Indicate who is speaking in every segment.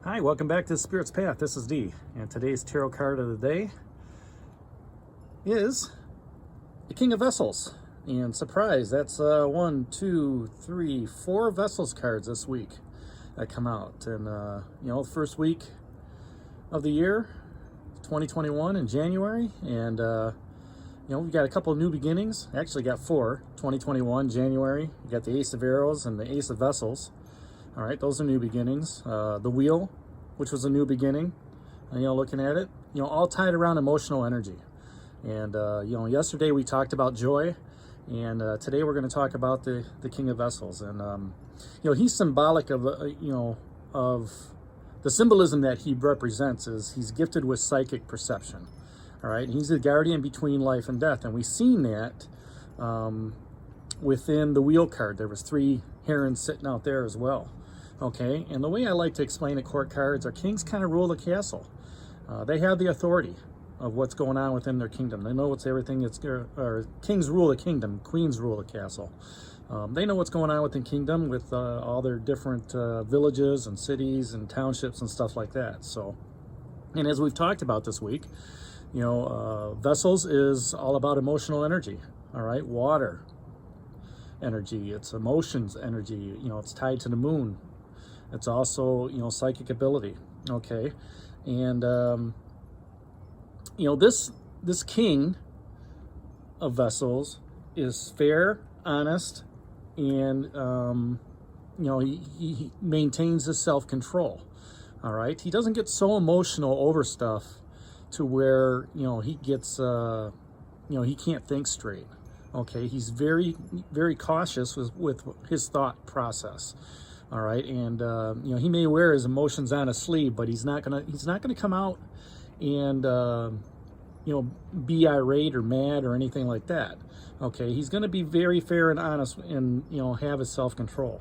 Speaker 1: Hi, welcome back to the Spirit's Path. This is Dee, and today's tarot card of the day is the King of Vessels. And surprise, that's 1, 2, 3, 4 Vessels cards this week that come out. And the first week of the year, 2021 in January, and we've got a couple of new beginnings. Actually got 4. 2021 January, you got the Ace of Arrows and the Ace of Vessels. All right, those are new beginnings. The Wheel, which was a new beginning, looking at it, all tied around emotional energy. And, yesterday we talked about joy, and today we're going to talk about the King of Vessels. And, he's symbolic of, of the symbolism that he represents is he's gifted with psychic perception. All right, he's the guardian between life and death. And we've seen that within the Wheel card. There was 3 herons sitting out there as well. Okay, and the way I like to explain the court cards are kings kind of rule the castle. They have the authority of what's going on within their kingdom. They know what's everything that's, or kings rule the kingdom, queens rule the castle. They know what's going on within kingdom with all their different villages and cities and townships and stuff like that. So, and as we've talked about this week, Vessels is all about emotional energy. All right, water energy, it's emotions energy, it's tied to the moon. It's also, psychic ability. Okay. And, this King of Vessels is fair, honest, and, he maintains his self-control. All right. He doesn't get so emotional over stuff to where, he gets, he can't think straight. Okay. He's very, very cautious with his thought process. All right, and he may wear his emotions on his sleeve, but he's not gonna come out and be irate or mad or anything like that. Okay, he's gonna be very fair and honest and have his self-control.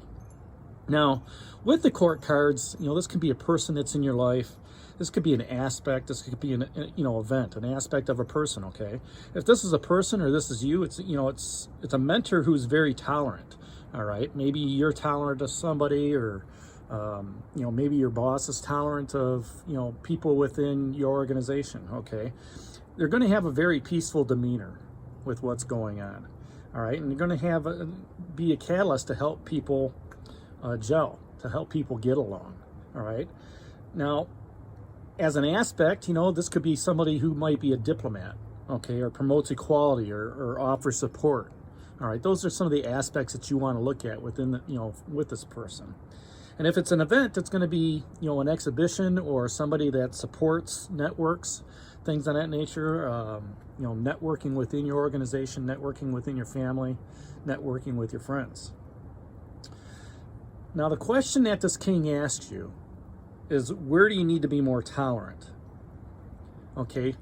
Speaker 1: Now, with the court cards, this could be a person that's in your life. This could be an aspect. This could be an event, an aspect of a person. Okay, if this is a person or this is you, it's it's a mentor who's very tolerant. All right, maybe you're tolerant of somebody, or maybe your boss is tolerant of people within your organization. Okay, they're going to have a very peaceful demeanor with what's going on. All right, and they're going to be a catalyst to help people gel, to help people get along. All right, now as an aspect, this could be somebody who might be a diplomat. Okay, or promotes equality or offers support. All right, those are some of the aspects that you want to look at within with this person. And if it's an event, it's going to be an exhibition or somebody that supports networks, things of that nature. Networking within your organization, networking within your family, networking with your friends. Now, the question that this king asks you is, where do you need to be more tolerant? Okay,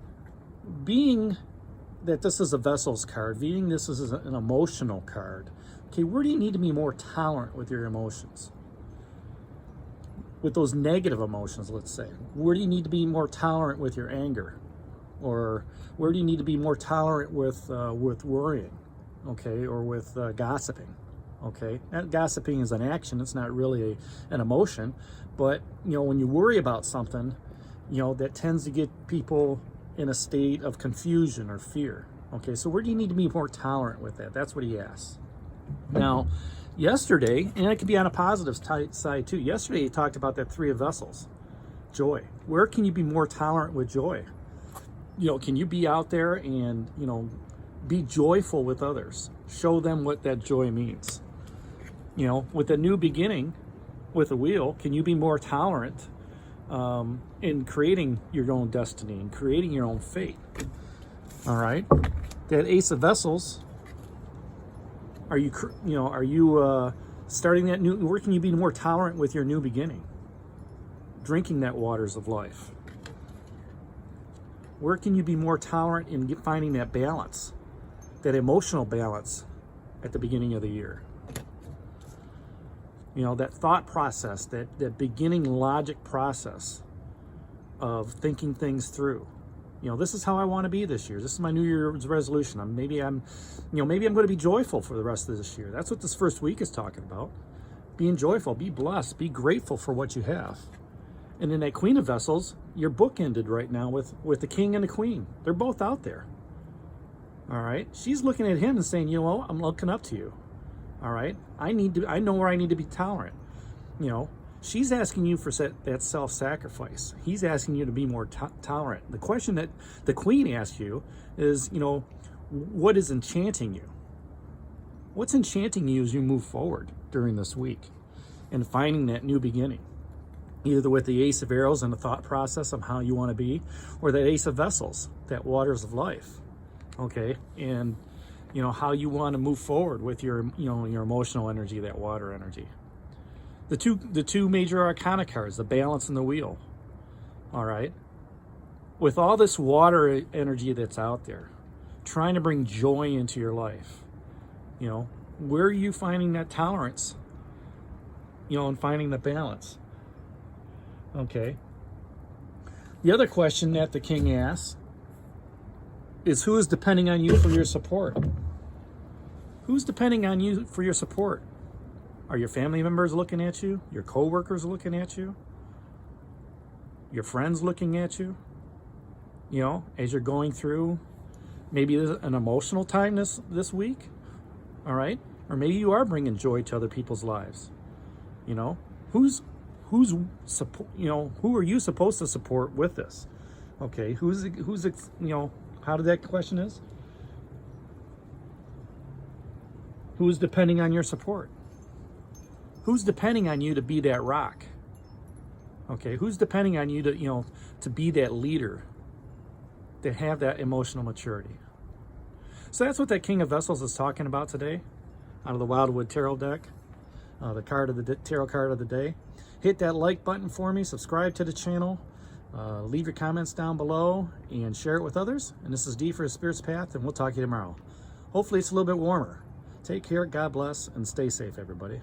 Speaker 1: being that this is a Vessels card, being this is an emotional card, okay, where do you need to be more tolerant with your emotions? With those negative emotions, let's say. Where do you need to be more tolerant with your anger? Or where do you need to be more tolerant with worrying, okay, or with gossiping, okay? That gossiping is an action, it's not really an emotion, but, when you worry about something, that tends to get people in a state of confusion or fear. Okay, so where do you need to be more tolerant with that? That's what he asks. Now, yesterday, and it could be on a positive side too, yesterday he talked about that 3 of Vessels, joy. Where can you be more tolerant with joy? Can you be out there and, be joyful with others? Show them what that joy means. With a new beginning, with a Wheel, can you be more tolerant in creating your own destiny and creating your own fate? All right, that Ace of Vessels. Are you starting that new? Where can you be more tolerant with your new beginning? Drinking that waters of life. Where can you be more tolerant in finding that balance, that emotional balance, at the beginning of the year? That thought process, that beginning logic process of thinking things through. This is how I want to be this year. This is my New Year's resolution. Maybe I'm going to be joyful for the rest of this year. That's what this first week is talking about. Being joyful, be blessed, be grateful for what you have. And in that Queen of Vessels, your book ended right now with the King and the Queen. They're both out there. All right. She's looking at him and saying, you know, I'm looking up to you. All right. I know where I need to be tolerant. You know, she's asking you for that self-sacrifice. He's asking you to be more tolerant. The question that the Queen asks you is, you know, what is enchanting you? What's enchanting you as you move forward during this week and finding that new beginning? Either with the Ace of Arrows and the thought process of how you want to be, or that Ace of Vessels, that waters of life, okay? And, you know, how you want to move forward with your, you know, your emotional energy, that water energy. The two major arcana cards, the Balance and the Wheel, all right? With all this water energy that's out there, trying to bring joy into your life, you know, where are you finding that tolerance, you know, and finding the balance? Okay. The other question that the King asks is, who is depending on you for your support? Who's depending on you for your support? Are your family members looking at you? Your co-workers looking at you? Your friends looking at you? You know, as you're going through maybe an emotional time this week, all right? Or maybe you are bringing joy to other people's lives. You know, who's support, you know, who are you supposed to support with this? Okay, who's you know, how did that question is? Who's depending on your support? Who's depending on you to be that rock? Okay, who's depending on you to, you know, to be that leader, to have that emotional maturity? So that's what that King of Vessels is talking about today out of the Wildwood Tarot deck, the tarot card of the day. Hit that like button for me, subscribe to the channel, leave your comments down below, and share it with others. And this is D for Spirit's Path, and we'll talk to you tomorrow. Hopefully it's a little bit warmer. Take care, God bless, and stay safe, everybody.